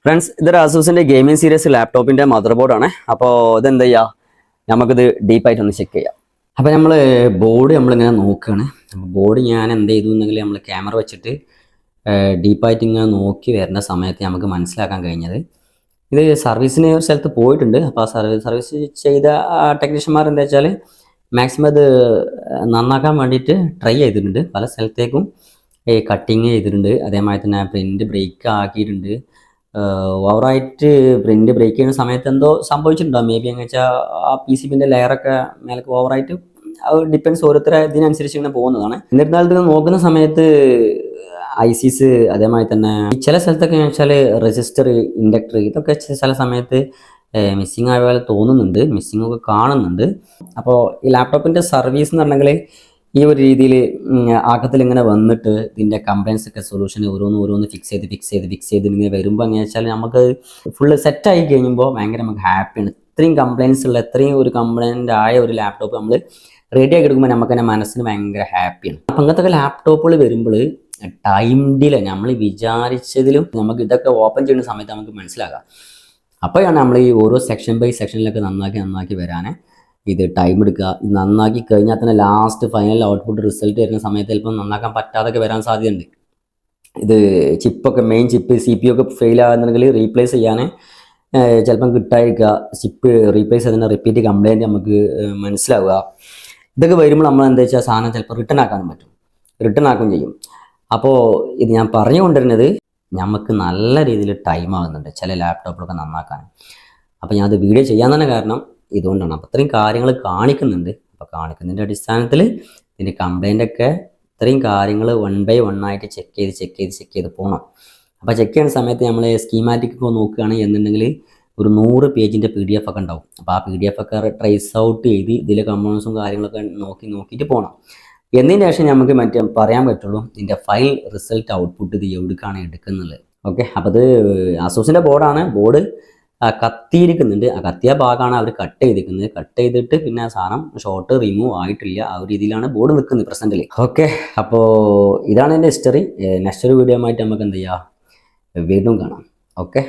Friends, ഇതൊരു ആസൂസിന്റെ gaming series ലാപ്ടോപ്പിന്റെ mother ബോർഡാണ്. അപ്പോൾ ഇതെന്ത് ചെയ്യാം, നമുക്കിത് ഡീപ്പായിട്ട് ഒന്ന് ചെക്ക് ചെയ്യാം. അപ്പോൾ നമ്മൾ ബോർഡ് നമ്മളിങ്ങനെ നോക്കുകയാണ്. ബോർഡ് ഞാൻ എന്ത് ചെയ്തു എന്നെങ്കിൽ നമ്മൾ ക്യാമറ വെച്ചിട്ട് ഡീപ്പായിട്ട് ഇങ്ങനെ നോക്കി വരുന്ന സമയത്ത് നമുക്ക് മനസ്സിലാക്കാൻ കഴിഞ്ഞത്, ഇത് സർവീസിന് ഒരു സ്ഥലത്ത് പോയിട്ടുണ്ട്. അപ്പോൾ ആ സർവീസ് ചെയ്ത ടെക്നീഷ്യന്മാർ എന്താ വെച്ചാൽ മാക്സിമം അത് നന്നാക്കാൻ വേണ്ടിയിട്ട് ട്രൈ ചെയ്തിട്ടുണ്ട്. പല സ്ഥലത്തേക്കും കട്ടിങ് ചെയ്തിട്ടുണ്ട്. അതേമാതിരി തന്നെ പ്രിൻ്റ് ബ്രേക്ക് ആക്കിയിട്ടുണ്ട്. ഓവറായിട്ട് പ്രിൻ്റ് ബ്രേക്ക് ചെയ്യുന്ന സമയത്ത് എന്തോ സംഭവിച്ചിട്ടുണ്ടാകും. മേ ബി എന്ന് വെച്ചാൽ ആ പി സി ബിൻ്റെ ലെയറൊക്കെ മേലേക്ക് ഓവറായിട്ട് ഡിപ്പെൻസ് ഓരോരുത്തരെ ഇതിനനുസരിച്ച് ഇങ്ങനെ പോകുന്നതാണ്. എന്നിരുന്നാലും നോക്കുന്ന സമയത്ത് ഐസിസ് അതേമാതിരി തന്നെ ചില സ്ഥലത്തൊക്കെ എന്ന് വെച്ചാൽ റെസിസ്റ്റർ, ഇൻഡക്ടർ ഇതൊക്കെ ചില സമയത്ത് മിസ്സിങ് ആയ പോലെ തോന്നുന്നുണ്ട്, മിസ്സിങ് ഒക്കെ കാണുന്നുണ്ട്. അപ്പോൾ ഈ ലാപ്ടോപ്പിൻ്റെ സർവീസ് എന്ന് പറഞ്ഞെങ്കിൽ ഈ ഒരു രീതിയിൽ ആക്കത്തിൽ ഇങ്ങനെ വന്നിട്ട് ഇതിൻ്റെ കംപ്ലയിൻസ് ഒക്കെ സൊല്യൂഷൻ ഓരോന്ന് ഫിക്സ് ചെയ്ത് ഇങ്ങനെ വരുമ്പോൾ എങ്ങനെ വെച്ചാൽ നമുക്ക് ഫുള്ള് സെറ്റായി കഴിയുമ്പോൾ ഭയങ്കര നമുക്ക് ഹാപ്പിയാണ്. ഇത്രയും കംപ്ലയിൻസ് ഉള്ള ഇത്രയും ഒരു കംപ്ലയിൻ്റ് ആയ ഒരു ലാപ്ടോപ്പ് നമ്മൾ റെഡി ആക്കി എടുക്കുമ്പോൾ നമുക്ക് തന്നെ മനസ്സിന് ഭയങ്കര ഹാപ്പിയാണ്. അപ്പം അങ്ങനത്തെ ലാപ്ടോപ്പുകൾ വരുമ്പോൾ ടൈം ഡിലേ നമ്മൾ വിചാരിച്ചതിലും നമുക്ക് ഇതൊക്കെ ഓപ്പൺ ചെയ്യുന്ന സമയത്ത് നമുക്ക് മനസ്സിലാകാം. അപ്പോഴാണ് നമ്മൾ ഈ ഓരോ സെക്ഷൻ ബൈ സെക്ഷനിലൊക്കെ നന്നാക്കി വരാൻ ഇത് ടൈം എടുക്കുക. നന്നാക്കി കഴിഞ്ഞാൽ തന്നെ ലാസ്റ്റ് ഫൈനൽ ഔട്ട്പുട്ട് റിസൾട്ട് വരുന്ന സമയത്ത് ചിലപ്പോൾ നന്നാക്കാൻ പറ്റാതൊക്കെ വരാൻ സാധ്യതയുണ്ട്. ഇത് ചിപ്പൊക്കെ മെയിൻ ചിപ്പ് CPU ഒക്കെ ഫെയിൽ ആകുന്നുണ്ടെങ്കിൽ റീപ്ലേസ് ചെയ്യാൻ ചിലപ്പം കിട്ടാതിരിക്കുക. ചിപ്പ് റീപ്ലേസ് ചെയ്തതിൻ്റെ റിപ്പീറ്റ് കംപ്ലയിൻറ്റ് നമുക്ക് മനസ്സിലാവുക. ഇതൊക്കെ വരുമ്പോൾ നമ്മൾ എന്താ വെച്ചാൽ സാധനം ചിലപ്പോൾ റിട്ടേൺ ആക്കാനും പറ്റും, റിട്ടേൺ ആക്കുകയും ചെയ്യും. അപ്പോൾ ഇത് ഞാൻ പറഞ്ഞു കൊണ്ടിരുന്നത് നമുക്ക് നല്ല രീതിയിൽ ടൈം ആകുന്നുണ്ട് ചില ലാപ്ടോപ്പുകളൊക്കെ നന്നാക്കാൻ. അപ്പോൾ ഞാനത് വീഡിയോ ചെയ്യാൻ തന്നെ കാരണം ഇതുകൊണ്ടാണ്. അപ്പോൾ ഇത്രയും കാര്യങ്ങൾ കാണിക്കുന്നുണ്ട്. അപ്പോൾ കാണിക്കുന്നതിൻ്റെ അടിസ്ഥാനത്തിൽ ഇതിൻ്റെ കംപ്ലൈൻ്റൊക്കെ ഇത്രയും കാര്യങ്ങൾ 1 by 1 ആയിട്ട് ചെക്ക് ചെയ്ത് പോകണം. അപ്പോൾ ചെക്ക് ചെയ്യുന്ന സമയത്ത് നമ്മൾ സ്കീമാറ്റിക് ഒക്കെ നോക്കുകയാണെങ്കിൽ എന്നുണ്ടെങ്കിൽ ഒരു 100 പേജിൻ്റെ PDF ഒക്കെ ഉണ്ടാവും. അപ്പോൾ ആ PDF ഒക്കെ ട്രേസ് ഔട്ട് ചെയ്ത് ഇതിലെ കമ്പോണൻസും കാര്യങ്ങളൊക്കെ നോക്കിയിട്ട് പോകണം. എന്നതിന് ശേഷം നമുക്ക് പറയാൻ പറ്റുള്ളൂ ഇതിൻ്റെ ഫൈനൽ റിസൾട്ട് ഔട്ട്പുട്ട് ഇത് എവിടേക്കാണ് എടുക്കുന്നത്. ഓക്കെ, അപ്പോൾ അത് ആസൂസിൻ്റെ ബോർഡാണ്. ബോർഡ് കത്തിയിരിക്കുന്നുണ്ട്. ആ കത്തിയ ഭാഗമാണ് അവർ കട്ട് ചെയ്തിരിക്കുന്നത്. കട്ട് ചെയ്തിട്ട് പിന്നെ ആ സാധനം ഷോർട്ട് റിമൂവ് ആയിട്ടില്ല. ആ ഒരു രീതിയിലാണ് ബോർഡ് നിൽക്കുന്നത് പ്രസൻറ്റിൽ. ഓക്കെ, അപ്പോൾ ഇതാണ് എൻ്റെ ഹിസ്റ്ററി. നെക്സ്റ്റ് ഒരു വീഡിയോ ആയിട്ട് നമുക്ക് എന്ത് ചെയ്യാം, വീണ്ടും കാണാം. ഓക്കെ.